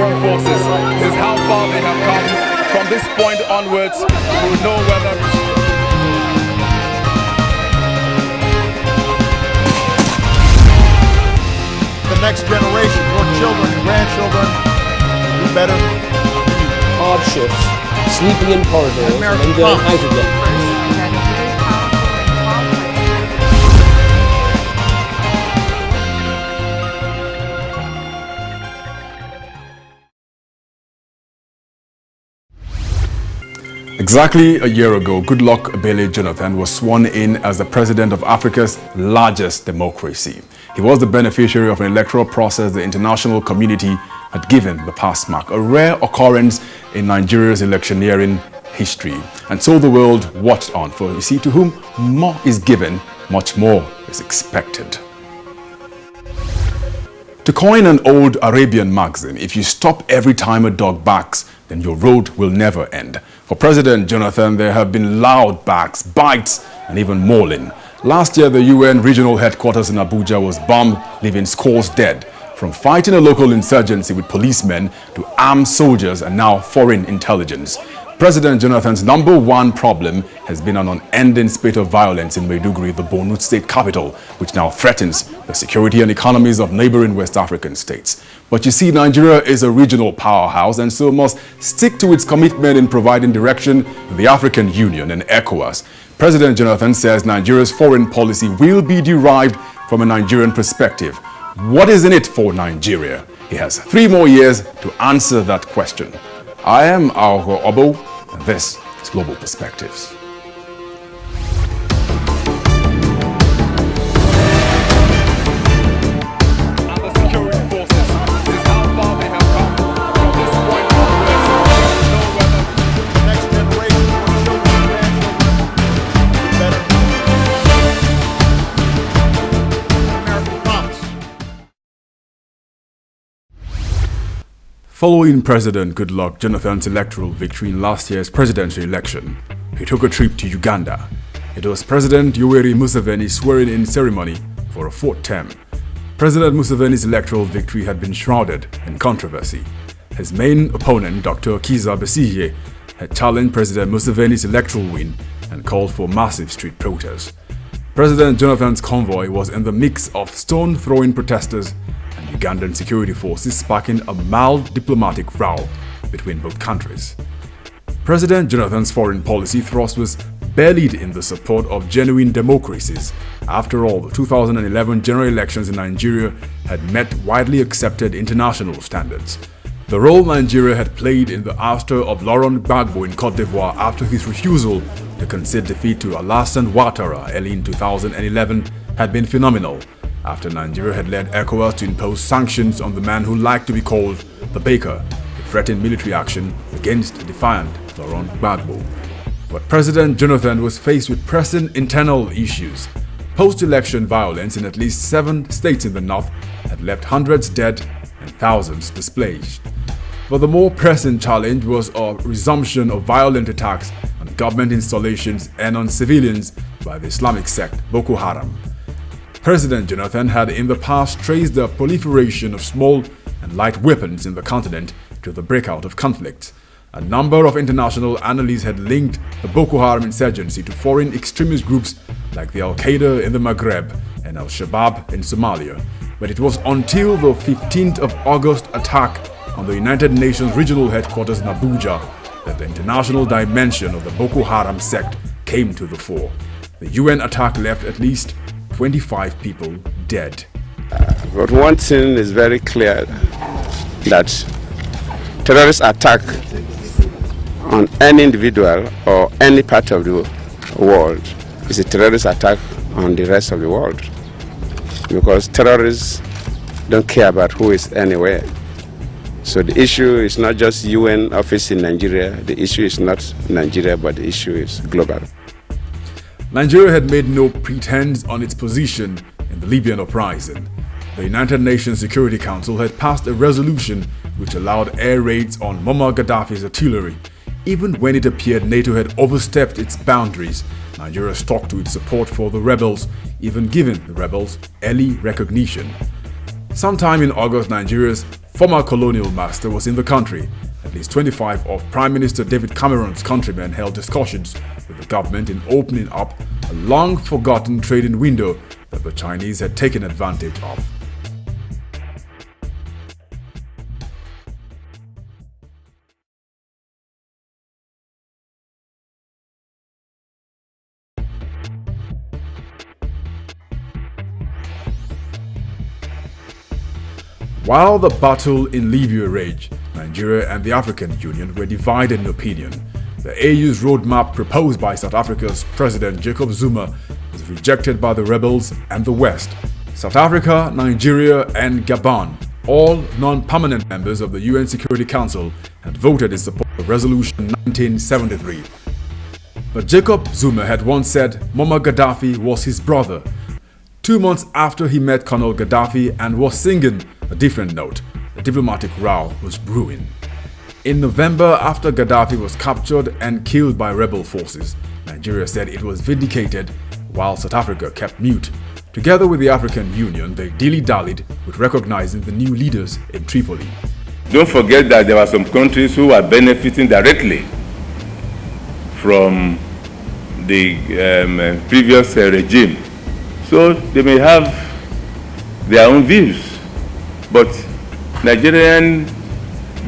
security forces. This is how far they have come. From this point onwards, we will know whether... The next generation, your children and grandchildren, do better. Hardships, sleeping in corridors, and enduring hydrogen. Exactly a year ago, Goodluck Ebele Jonathan was sworn in as the president of Africa's largest democracy. He was the beneficiary of an electoral process the international community had given the pass mark, a rare occurrence in Nigeria's electioneering history. And so the world watched on, for you see, to whom more is given, much more is expected. To coin an old Arabian maxim, if you stop every time a dog barks, then your road will never end. For President Jonathan, there have been loud barks, bites, and even mauling. Last year, the UN regional headquarters in Abuja was bombed, leaving scores dead. From fighting a local insurgency with policemen to armed soldiers and now foreign intelligence. President Jonathan's #1 problem has been an unending spate of violence in Maiduguri, the Borno state capital, which now threatens the security and economies of neighboring West African states. But you see, Nigeria is a regional powerhouse and so must stick to its commitment in providing direction to the African Union and ECOWAS. President Jonathan says Nigeria's foreign policy will be derived from a Nigerian perspective. What is in it for Nigeria? He has 3 more years to answer that question. I am Aho Obo, and this is Global Perspectives. Following President Goodluck Jonathan's electoral victory in last year's presidential election, he took a trip to Uganda. It was President Yoweri Museveni's swearing-in ceremony for a 4th term. President Museveni's electoral victory had been shrouded in controversy. His main opponent, Dr. Kizza Besigye, had challenged President Museveni's electoral win and called for massive street protests. President Jonathan's convoy was in the mix of stone-throwing protesters and Ugandan security forces, sparking a mild diplomatic row between both countries. President Jonathan's foreign policy thrust was buried in the support of genuine democracies. After all, the 2011 general elections in Nigeria had met widely accepted international standards. The role Nigeria had played in the ouster of Laurent Gbagbo in Cote d'Ivoire after his refusal to concede defeat to Alassane Ouattara early in 2011 had been phenomenal, after Nigeria had led ECOWAS to impose sanctions on the man who liked to be called the Baker, to threaten military action against defiant Laurent Gbagbo. But President Jonathan was faced with pressing internal issues. Post-election violence in at least 7 states in the north had left hundreds dead and thousands displaced. But the more pressing challenge was a resumption of violent attacks on government installations and on civilians by the Islamic sect Boko Haram. President Jonathan had in the past traced the proliferation of small and light weapons in the continent to the breakout of conflicts. A number of international analysts had linked the Boko Haram insurgency to foreign extremist groups like the Al-Qaeda in the Maghreb and Al-Shabaab in Somalia. But it was until the 15th of August attack on the United Nations regional headquarters in Abuja that the international dimension of the Boko Haram sect came to the fore. The UN attack left at least 25 people dead. But one thing is very clear, that terrorist attack on any individual or any part of the world is a terrorist attack on the rest of the world, because terrorists don't care about who is anywhere. So the issue is not just UN office in Nigeria, the issue is not Nigeria, but the issue is global. Nigeria had made no pretense on its position in the Libyan uprising. The United Nations Security Council had passed a resolution which allowed air raids on Muammar Gaddafi's artillery. Even when it appeared NATO had overstepped its boundaries, Nigeria stuck to its support for the rebels, even giving the rebels early recognition. Sometime in August, Nigeria's former colonial master, was in the country. At least 25 of Prime Minister David Cameron's countrymen held discussions with the government in opening up a long-forgotten trading window that the Chinese had taken advantage of. While the battle in Libya raged, Nigeria and the African Union were divided in opinion. The AU's roadmap proposed by South Africa's President Jacob Zuma was rejected by the rebels and the West. South Africa, Nigeria, and Gabon, all non-permanent members of the UN Security Council, had voted in support of Resolution 1973. But Jacob Zuma had once said Muammar Gaddafi was his brother. 2 months after he met Colonel Gaddafi and was singing a different note, a diplomatic row was brewing. In November, after Gaddafi was captured and killed by rebel forces, Nigeria said it was vindicated, while South Africa kept mute. Together with the African Union, they dilly-dallied with recognizing the new leaders in Tripoli. Don't forget that there were some countries who are benefiting directly from the previous regime. So they may have their own views. But Nigerian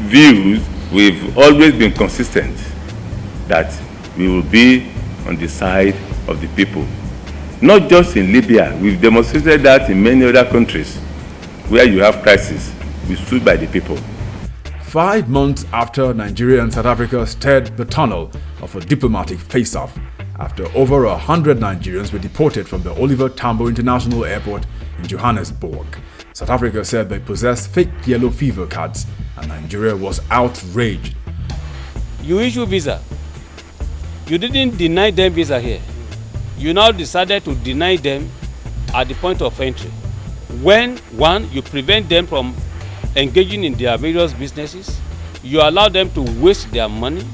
views, we've always been consistent that we will be on the side of the people. Not just in Libya, we've demonstrated that in many other countries where you have crisis, we stood by the people. 5 months after Nigeria and South Africa stirred the tunnel of a diplomatic face-off, after over 100 Nigerians were deported from the Oliver Tambo International Airport in Johannesburg, South Africa said they possessed fake yellow fever cards, and Nigeria was outraged. You issue visa. You didn't deny them visa here. You now decided to deny them at the point of entry. When, one, you prevent them from engaging in their various businesses, you allow them to waste their money,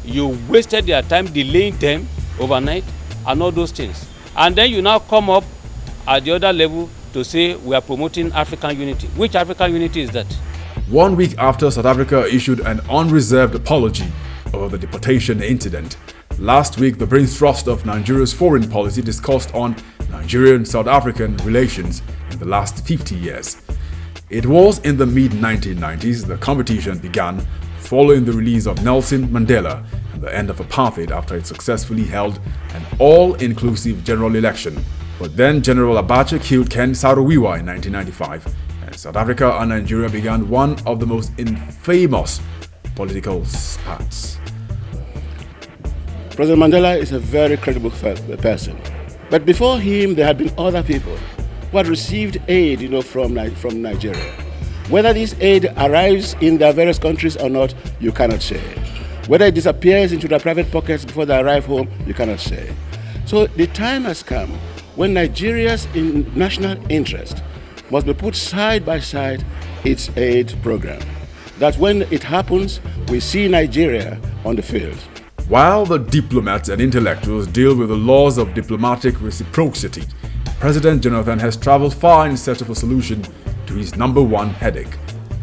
you wasted their time delaying them overnight, and all those things. And then you now come up at the other level to say we are promoting African unity. Which African unity is that? 1 week after South Africa issued an unreserved apology over the deportation incident, last week the brain thrust of Nigeria's foreign policy discussed on Nigerian-South African relations in the last 50 years. It was in the mid-1990s the competition began, following the release of Nelson Mandela and the end of apartheid after it successfully held an all-inclusive general election. But then General Abacha killed Ken Saro-Wiwa in 1995, and South Africa and Nigeria began one of the most infamous political spats. President Mandela is a very credible person. But before him, there had been other people who had received aid, from Nigeria. Whether this aid arrives in their various countries or not, you cannot say. Whether it disappears into their private pockets before they arrive home, you cannot say. So the time has come when Nigeria's national interest must be put side by side its aid program. That when it happens, we see Nigeria on the field. While the diplomats and intellectuals deal with the laws of diplomatic reciprocity, President Jonathan has traveled far in search of a solution to his #1 headache.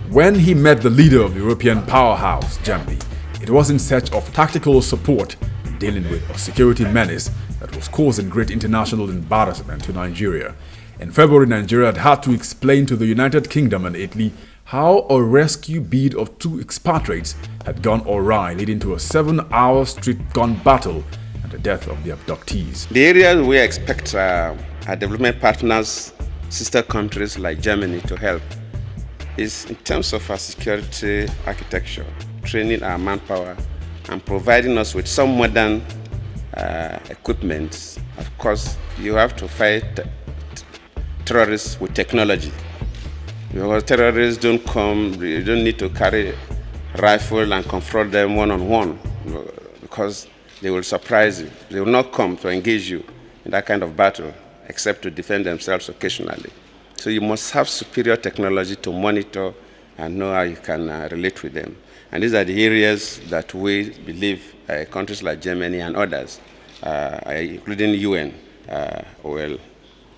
When he met the leader of the European powerhouse, Germany, it was in search of tactical support in dealing with a security menace that was causing great international embarrassment to Nigeria. In February, Nigeria had to explain to the United Kingdom and Italy how a rescue bid of 2 expatriates had gone awry, leading to a 7-hour street gun battle and the death of the abductees. The areas we expect our development partners, sister countries like Germany, to help is in terms of our security architecture, training our manpower, and providing us with some modern equipment. Of course, you have to fight terrorists with technology. Because terrorists don't come, you don't need to carry a rifle and confront them one-on-one, because they will surprise you. They will not come to engage you in that kind of battle, except to defend themselves occasionally. So you must have superior technology to monitor and know how you can relate with them. And these are the areas that we believe countries like Germany and others, including the UN, will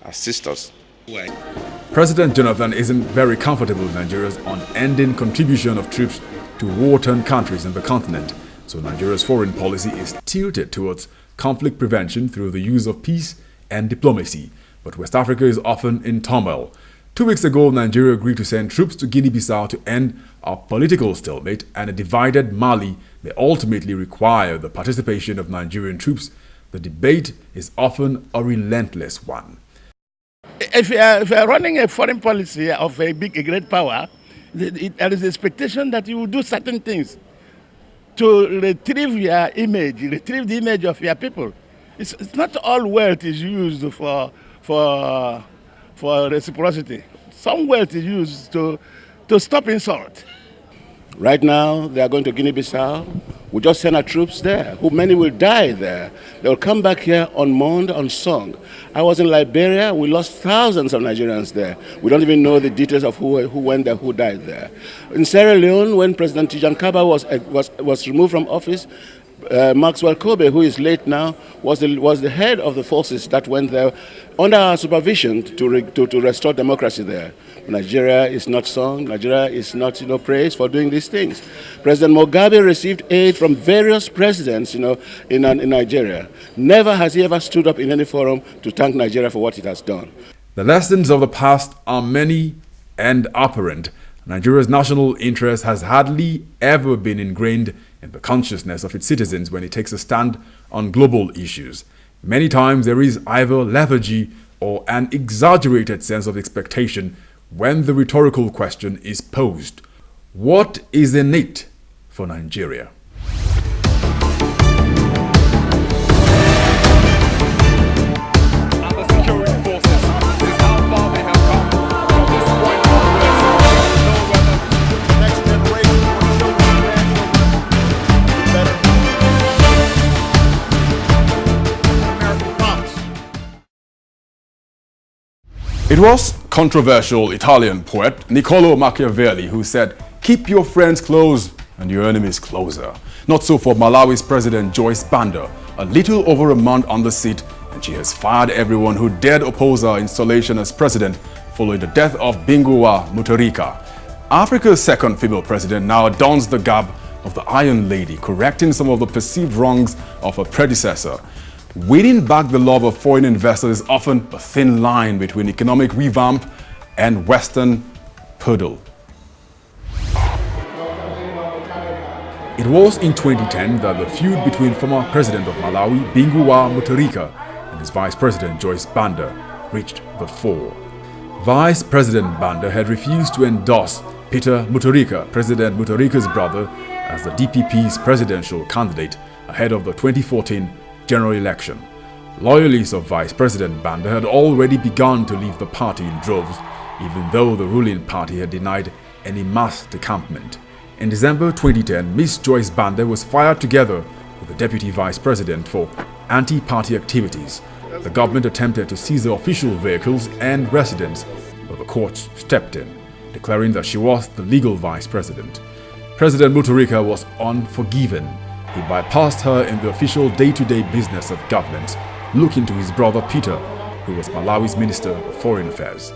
assist us President Jonathan isn't very comfortable with Nigeria's unending contribution of troops to war-torn countries in the continent, so Nigeria's foreign policy is tilted towards conflict prevention through the use of peace and diplomacy. But West Africa is often in turmoil. 2 weeks ago, Nigeria agreed to send troops to Guinea-Bissau to end a political stalemate, and a divided Mali may ultimately require the participation of Nigerian troops. The debate is often a relentless one. If you are running a foreign policy of a great power, there is expectation that you will do certain things to retrieve your image, retrieve the image of your people. It's not all wealth is used for reciprocity. Some wealth is used to stop insult. Right now, they are going to Guinea-Bissau. We just send our troops there, many will die there. They will come back here unmourned, unsung. I was in Liberia. We lost thousands of Nigerians there. We don't even know the details of who went there, who died there. In Sierra Leone, when President Tijan Kaba was removed from office, Maxwell Kobe, who is late now, was the head of the forces that went there under our supervision to restore democracy there. Nigeria is not sung. Nigeria is not, praised for doing these things. President Mugabe received aid from various presidents, in Nigeria. Never has he ever stood up in any forum to thank Nigeria for what it has done. The lessons of the past are many and apparent. Nigeria's national interest has hardly ever been ingrained in the consciousness of its citizens when it takes a stand on global issues. Many times there is either lethargy or an exaggerated sense of expectation when the rhetorical question is posed: what is in it for Nigeria? It was controversial Italian poet Niccolò Machiavelli who said, "Keep your friends close and your enemies closer." Not so for Malawi's President Joyce Banda. A little over a month on the seat, and she has fired everyone who dared oppose her installation as president following the death of Bingu wa Mutharika. Africa's second female president now adorns the garb of the Iron Lady, correcting some of the perceived wrongs of her predecessor. Winning back the love of foreign investors is often a thin line between economic revamp and Western poodle. It was in 2010 that the feud between former president of Malawi, Bingu wa Mutharika, and his vice president, Joyce Banda, reached the fore. Vice President Banda had refused to endorse Peter Mutharika, President Mutharika's brother, as the DPP's presidential candidate ahead of the 2014 general election. Loyalists of Vice President Banda had already begun to leave the party in droves, even though the ruling party had denied any mass decampment. In December 2010, Miss Joyce Banda was fired together with the deputy vice president for anti-party activities. The government attempted to seize her official vehicles and residence, but the courts stepped in, declaring that she was the legal vice president. President Mutharika was unforgiven. He bypassed her in the official day-to-day business of government, looking to his brother Peter, who was Malawi's Minister of Foreign Affairs.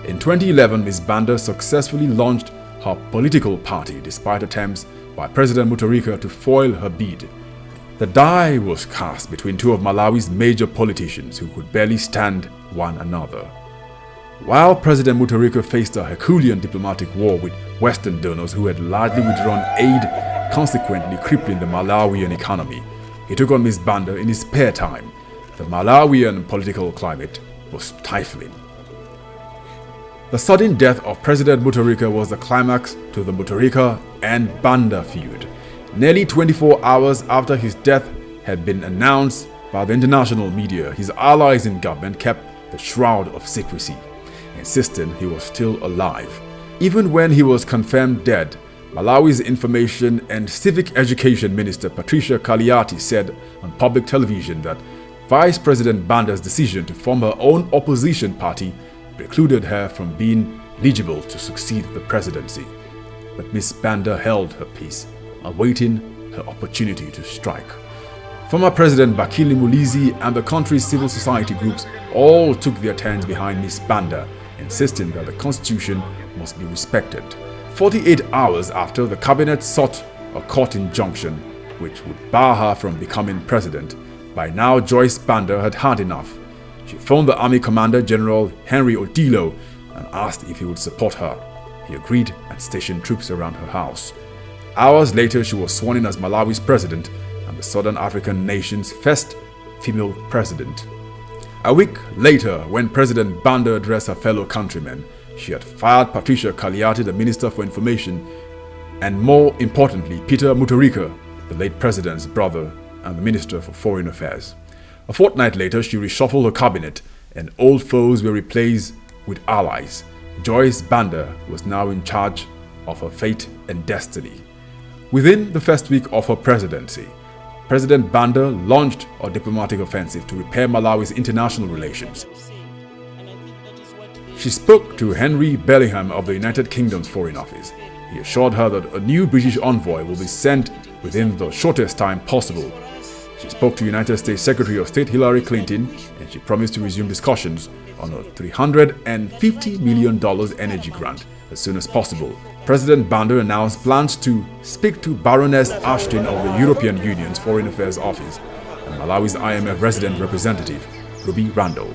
In 2011, Ms. Banda successfully launched her political party despite attempts by President Mutharika to foil her bid. The die was cast between two of Malawi's major politicians who could barely stand one another. While President Mutharika faced a Herculean diplomatic war with Western donors who had largely withdrawn aid, consequently crippling the Malawian economy, he took on Ms. Banda in his spare time. The Malawian political climate was stifling. The sudden death of President Mutharika was the climax to the Mutharika and Banda feud. Nearly 24 hours after his death had been announced by the international media, his allies in government kept the shroud of secrecy, insisting he was still alive. Even when he was confirmed dead, Malawi's Information and Civic Education Minister Patricia Kaliati said on public television that Vice President Banda's decision to form her own opposition party precluded her from being eligible to succeed the presidency. But Ms. Banda held her peace, awaiting her opportunity to strike. Former President Bakili Mulizi and the country's civil society groups all took their turns behind Ms. Banda, insisting that the constitution must be respected. 48 hours after, the cabinet sought a court injunction which would bar her from becoming president. By now, Joyce Banda had had enough. She phoned the Army Commander General Henry Odilo and asked if he would support her. He agreed and stationed troops around her house. Hours later, she was sworn in as Malawi's president and the Southern African nation's first female president. A week later, when President Banda addressed her fellow countrymen, she had fired Patricia Kaliati, the Minister for Information, and more importantly, Peter Mutharika, the late president's brother and the Minister for Foreign Affairs. A fortnight later, she reshuffled her cabinet and old foes were replaced with allies. Joyce Banda was now in charge of her fate and destiny. Within the first week of her presidency, President Banda launched a diplomatic offensive to repair Malawi's international relations. She spoke to Henry Bellingham of the United Kingdom's Foreign Office. He assured her that a new British envoy will be sent within the shortest time possible. She spoke to United States Secretary of State Hillary Clinton, and she promised to resume discussions on a $350 million energy grant as soon as possible. President Banda announced plans to speak to Baroness Ashton of the European Union's Foreign Affairs Office and Malawi's IMF resident representative, Ruby Randall.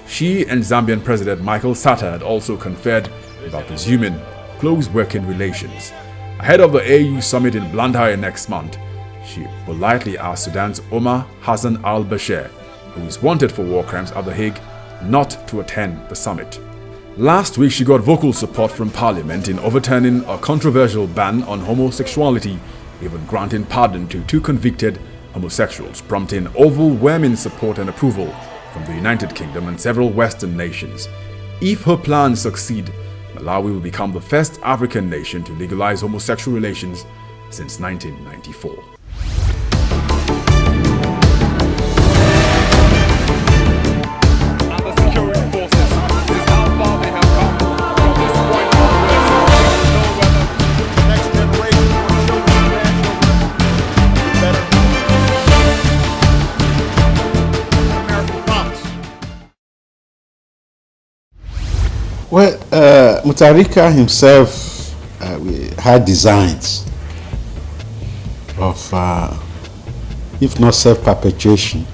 She and Zambian President Michael Sata had also conferred about resuming close working relations. Ahead of the AU summit in Blantyre next month, she politely asked Sudan's Omar Hassan al-Bashir, who is wanted for war crimes at The Hague, not to attend the summit. Last week, she got vocal support from Parliament in overturning a controversial ban on homosexuality, even granting pardon to 2 convicted homosexuals, prompting overwhelming support and approval from the United Kingdom and several Western nations. If her plans succeed, Malawi will become the first African nation to legalize homosexual relations since 1994. Well, Mutharika himself had designs of, if not self-perpetuation,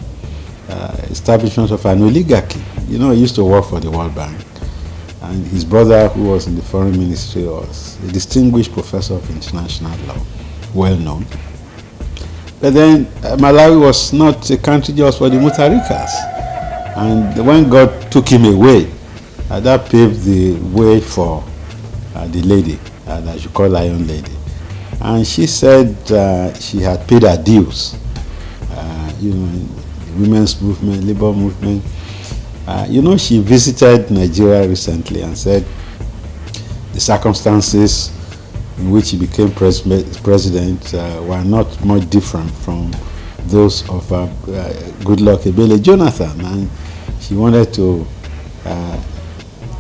establishment of an oligarchy. You know, he used to work for the World Bank, and his brother, who was in the Foreign Ministry, was a distinguished professor of international law, well known. But then Malawi was not a country just for the Mutharikas, and when God took him away, that paved the way for the lady that you call Lion Lady. And she said she had paid her dues, you know, the women's movement, labor movement. You know, she visited Nigeria recently and said the circumstances in which he became president were not much different from those of Goodluck Ebele Jonathan. And she wanted to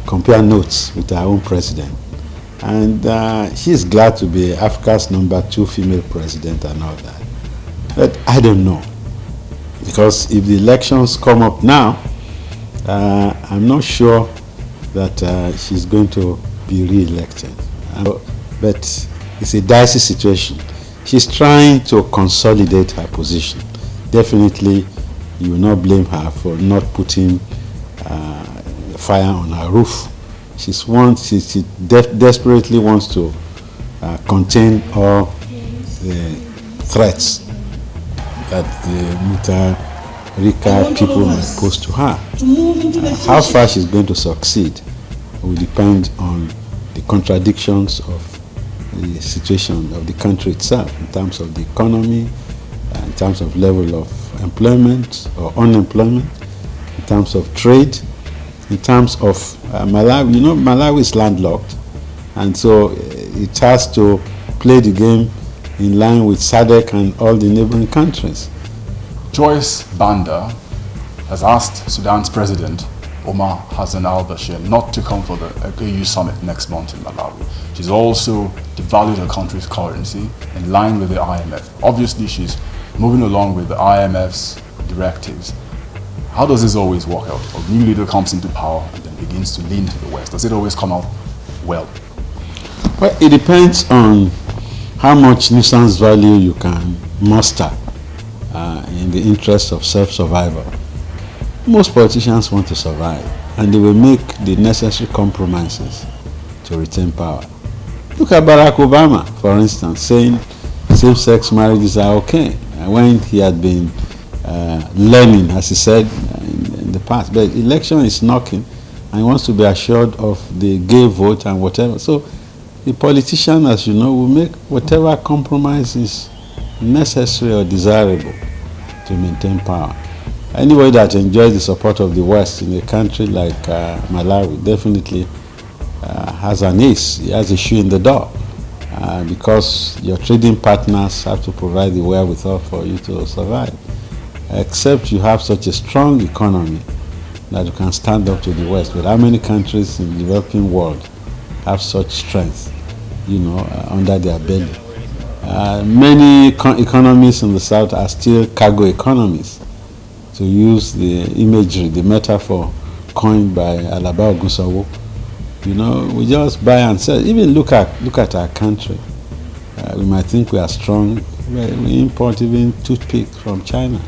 compare notes with our own president, and she's glad to be Africa's #2 female president and all that. But I don't know, because if the elections come up now, I'm not sure that she's going to be re-elected. But it's a dicey situation. She's trying to consolidate her position. Definitely, you will not blame her for not putting fire on her roof. She desperately wants to contain all the threats that the Mutharika people might pose to her. How far she's going to succeed will depend on the contradictions of the situation of the country itself, in terms of the economy, in terms of level of employment or unemployment, in terms of trade, in terms of Malawi. You know, Malawi is landlocked, and so it has to play the game in line with SADC and all the neighboring countries. Joyce Banda has asked Sudan's president, Omar Hassan al-Bashir, not to come for the AU summit next month in Malawi. She's also devalued her country's currency in line with the IMF. Obviously, she's moving along with the IMF's directives, how does this always work out? A new leader comes into power and then begins to lean to the West. Does it always come out well? Well, it depends on how much nuisance value you can muster in the interest of self-survival. Most politicians want to survive, and they will make the necessary compromises to retain power. Look at Barack Obama, for instance, saying same-sex marriages are okay, when he had been learning, as he said in the past. But election is knocking, and he wants to be assured of the gay vote and whatever. So the politician, as you know, will make whatever compromise is necessary or desirable to maintain power. Anybody that enjoys the support of the West in a country like Malawi definitely has an ace, he has a shoe in the door, because your trading partners have to provide the wherewithal for you to survive. Except you have such a strong economy that you can stand up to the West. But how many countries in the developing world have such strength, under their belly? Many economies in the South are still cargo economies, to use the imagery, the metaphor coined by Alaba Ogunsawo. We just buy and sell. Even look at our country. We might think we are strong. We import even toothpick from China,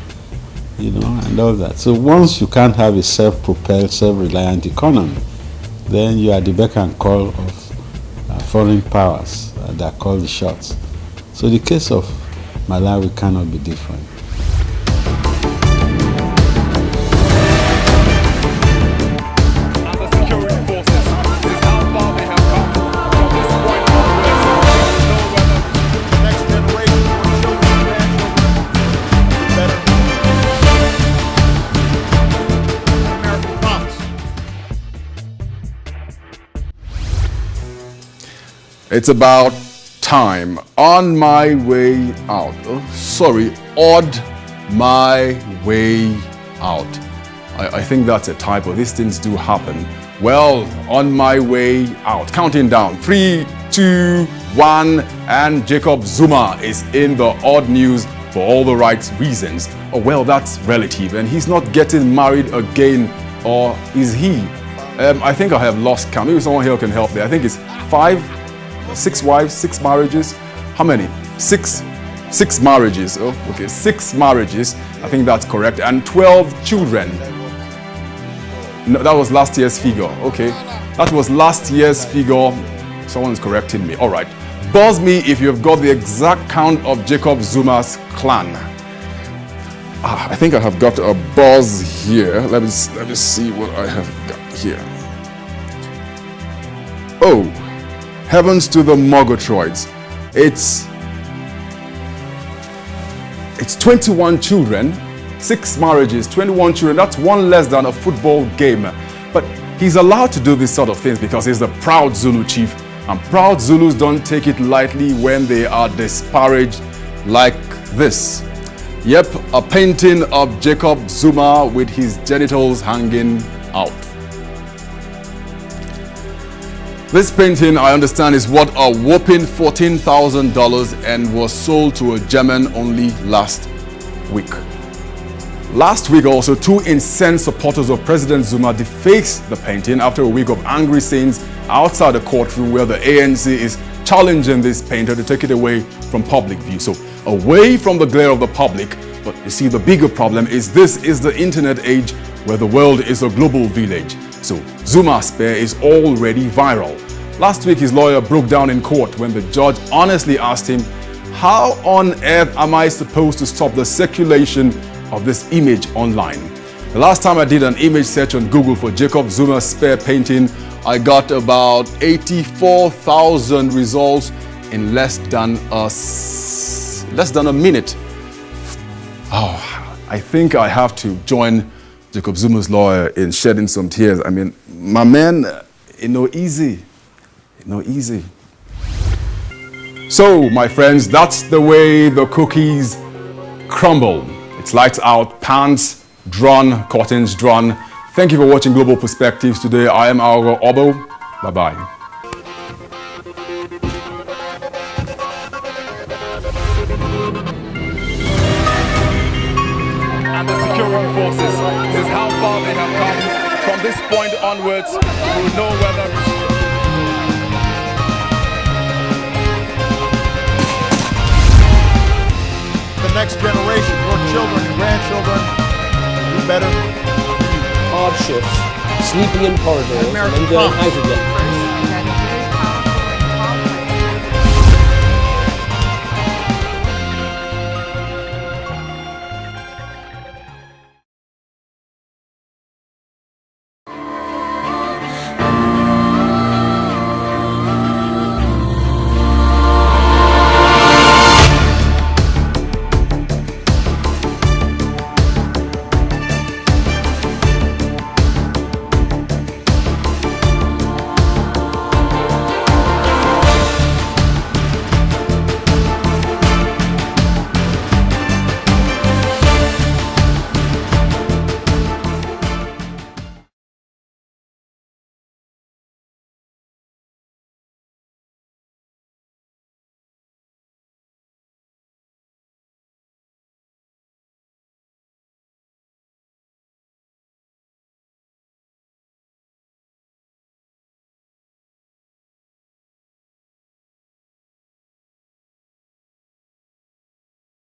and all that. So once you can't have a self-propelled, self-reliant economy, then you are the beck and call of foreign powers that call the shots. So the case of Malawi cannot be different. It's about time. On my way out. On my way out. I think that's a typo. These things do happen. Well, on my way out. Counting down. 3, 2, 1. And Jacob Zuma is in the odd news for all the right reasons. Oh, well, that's relative. And he's not getting married again. Or is he? I think I have lost count. Maybe someone here can help there. I think it's 6 wives, 6 marriages. How many? 6 marriages. Oh, okay, 6 marriages. I think that's correct. And 12 children. No, that was last year's figure. Okay, that was last year's figure. Someone's correcting me. All right. Buzz me if you've got the exact count of Jacob Zuma's clan. I think I have got a buzz here. Let me see what I have got here. Oh, heavens to the Murgatroyds. It's 21 children, 6 marriages, 21 children. That's one less than a football game. But he's allowed to do these sort of things because he's the proud Zulu chief. And proud Zulus don't take it lightly when they are disparaged like this. Yep, a painting of Jacob Zuma with his genitals hanging out. This painting, I understand, is worth a whopping $14,000 and was sold to a German only last week. Last week also, 2 incensed supporters of President Zuma defaced the painting after a week of angry scenes outside the courtroom where the ANC is challenging this painter to take it away from public view. So away from the glare of the public. But you see, the bigger problem is this is the internet age where the world is a global village. So Zuma's spear is already viral. Last week, his lawyer broke down in court when the judge honestly asked him, how on earth am I supposed to stop the circulation of this image online? The last time I did an image search on Google for Jacob Zuma's spear painting, I got about 84,000 results in less than a minute. Oh, I think I have to join Jacob Zuma's lawyer in shedding some tears. I mean, my man, easy. Easy. So, my friends, that's the way the cookies crumble. It's lights out, pants drawn, curtains drawn. Thank you for watching Global Perspectives today. I am Algo Obo. Bye-bye. and the security forces. This is how far they have come. From this point onwards, we will know whether the next generation, your children and grandchildren, do better. Hardships, sleeping in corridors, and enjoying hydrogen.